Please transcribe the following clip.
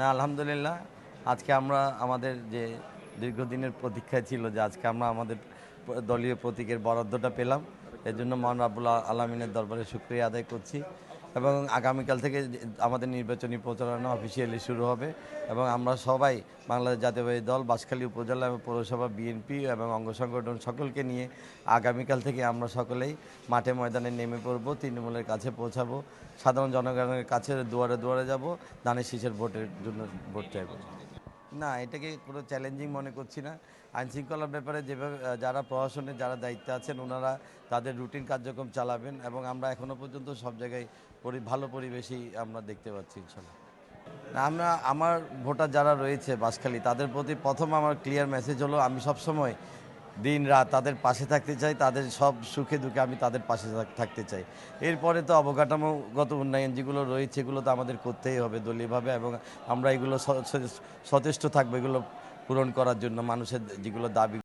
না, আলহামদুলিল্লাহ। আজকে আমরা আমাদের যে দীর্ঘদিনের প্রতীক্ষায় ছিল যে আজকে আমরা আমাদের দলীয় প্রতীকের বরাদ্দটা পেলাম। এজন্য মহান রাব্বুল আলামিনের দরবারে শুকরিয়া আদায় করছি এবং আগামীকাল থেকে আমাদের নির্বাচনী প্রচারণা অফিসিয়ালি শুরু হবে এবং আমরা সবাই বাংলাদেশ জাতীয়তাবাদী দল, বাঁশখালী উপজেলা এবং পৌরসভা বিএনপি এবং অঙ্গ সংগঠন সকলকে নিয়ে আগামীকাল থেকে আমরা সকলেই মাঠে ময়দানে নেমে পড়ব, তৃণমূলের কাছে পৌঁছাবো, সাধারণ জনগণের কাছে দুয়ারে দুয়ারে যাব, ধানের শীষের ভোটের জন্য ভোট চাইব। না, এটাকে কোনো চ্যালেঞ্জিং মনে করছি না। আইনশৃঙ্খলার ব্যাপারে যেভাবে যারা প্রশাসনের যারা দায়িত্বে আছেন ওনারা তাদের রুটিন কার্যক্রম চালাবেন এবং আমরা এখনও পর্যন্ত সব জায়গায় ভালো পরিবেশই আমরা দেখতে পাচ্ছি ইনশাল্লাহ। আমার ভোটার যারা রয়েছে বাঁশখালী তাদের প্রতি প্রথম আমার ক্লিয়ার মেসেজ হলো আমি সবসময় দিন রাত তাদের পাশে থাকতে চাই, তাদের সব সুখে দুঃখে আমি তাদের পাশে থাকতে চাই। এরপরে তো অবকাঠামোগত উন্নয়ন যেগুলো রয়েছে এগুলো তো আমাদের করতেই হবে দলীয়ভাবে এবং আমরা এগুলো সচেষ্ট থাকবো এগুলো পূরণ করার জন্য মানুষের যেগুলো দাবি